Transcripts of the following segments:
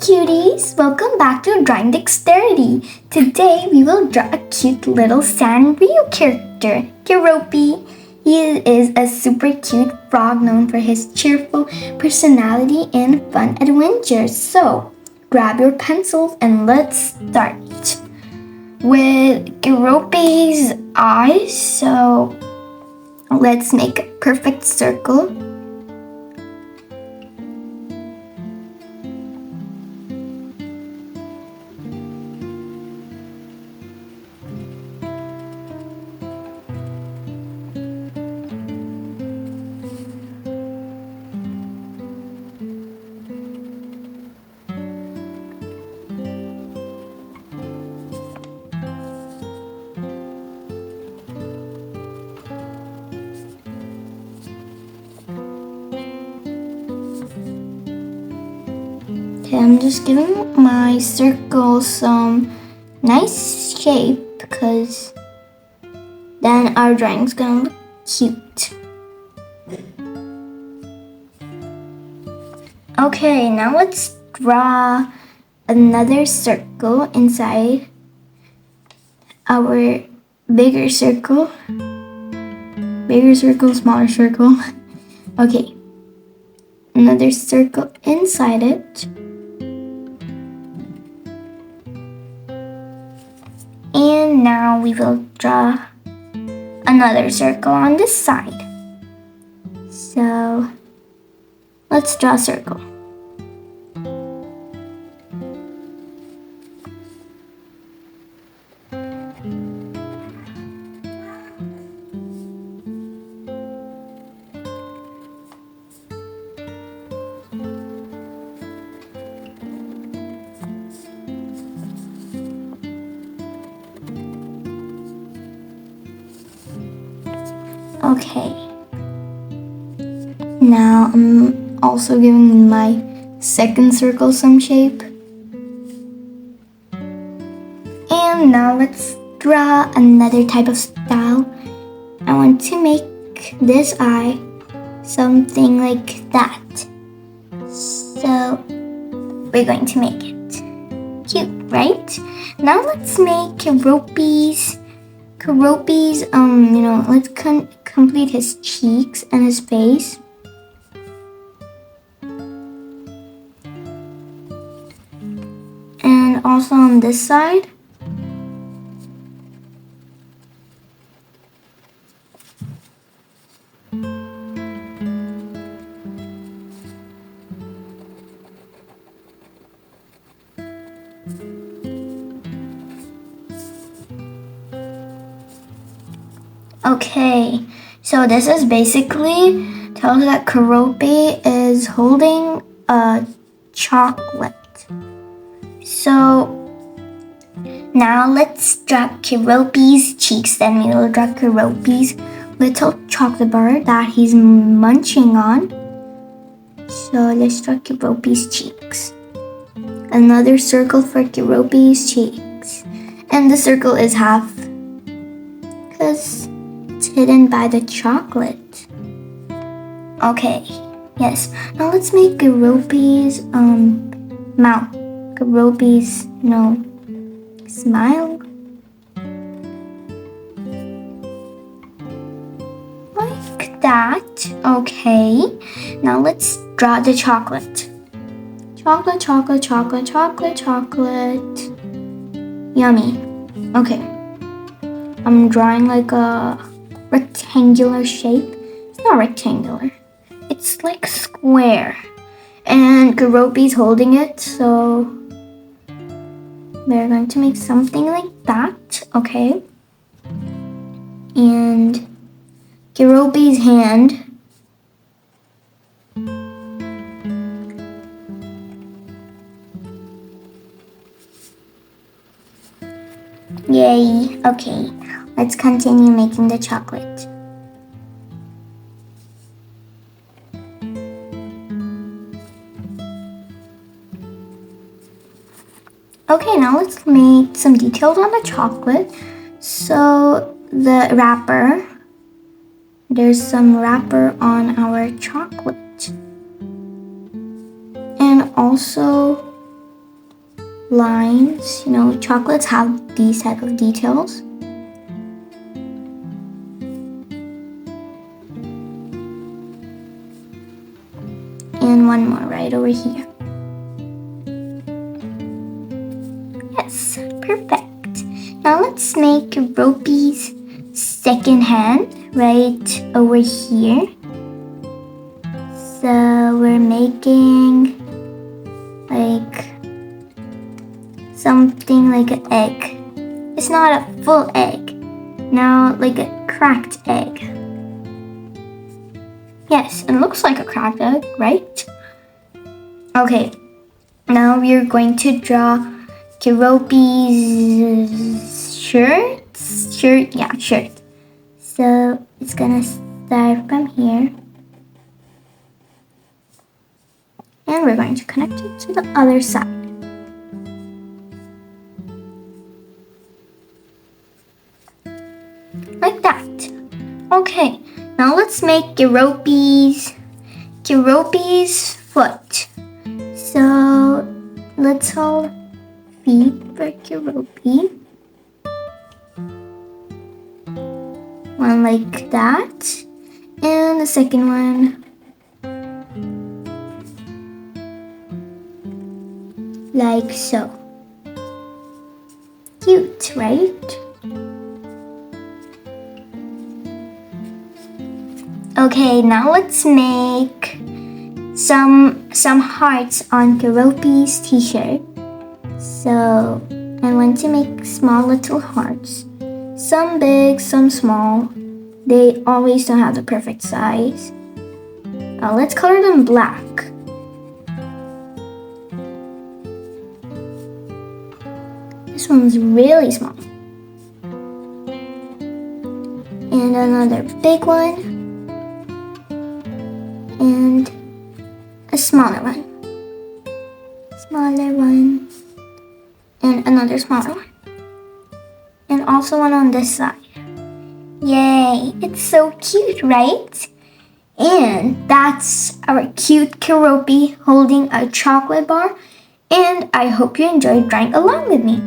cuties! Welcome back to Drawing Dexterity. Today we will draw a cute little Sanrio character, Keroppi. He is a super cute frog known for his cheerful personality and fun adventures. So, grab your pencils and let's start with Keroppi's eyes. So, let's make a perfect circle. I'm just giving my circle some nice shape because then our drawing's gonna look cute. Okay, now let's draw another circle inside our bigger circle. Bigger circle, smaller circle. Okay, another circle inside it. And now we will draw another circle on this side. So let's draw a circle. Okay, now I'm also giving my second circle some shape. And now let's draw another type of style. I want to make this eye something like that. So we're going to make it cute, right? Now let's make Keroppi's, let's complete his cheeks and his face. And also on this side. Okay, so this is basically tells that Keroppi is holding a chocolate. So now let's draw Keroppi's cheeks. Then we will draw Keroppi's little chocolate bar that he's munching on. So let's draw Keroppi's cheeks. Another circle for Keroppi's cheeks. And the circle is half because it's hidden by the chocolate. Okay, yes. Now let's make Keroppi's mouth. Keroppi's, smile. Like that. Okay. Now let's draw the chocolate. Chocolate, chocolate, chocolate, chocolate, chocolate. Yummy. Okay. I'm drawing like a rectangular shape. It's not rectangular. It's like square. And Keroppi's holding it, so we're going to make something like that. Okay. And Keroppi's hand. Yay. Okay. Let's continue making the chocolate. Okay, now let's make some details on the chocolate. So the wrapper, there's some wrapper on our chocolate. And also lines. Chocolates have these type of details. And one more right over here. Yes, perfect. Now let's make Keroppi's second hand right over here. So we're making like something like an egg. It's not a full egg. Now like a cracked egg. Yes, it looks like a cracked egg, right? Okay, now we're going to draw Keroppi's shirt. So it's gonna start from here. And we're going to connect it to the other side. Like that. Okay, now let's make Keroppi's foot. So let's hold feet for Keroppi. One like that. And the second one like so. Cute, right? Okay, now let's make some hearts on Keroppi's t-shirt. So I want to make small little hearts. Some big, some small. They always don't have the perfect size. Let's color them black. This one's really small. And another big one. And a smaller one. And another smaller one. And also one on this side. Yay! It's so cute, right? And that's our cute Keroppi holding a chocolate bar. And I hope you enjoyed drawing along with me.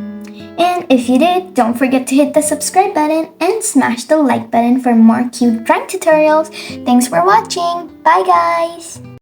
And if you did, don't forget to hit the subscribe button and smash the like button for more cute drawing tutorials. Thanks for watching. Bye guys!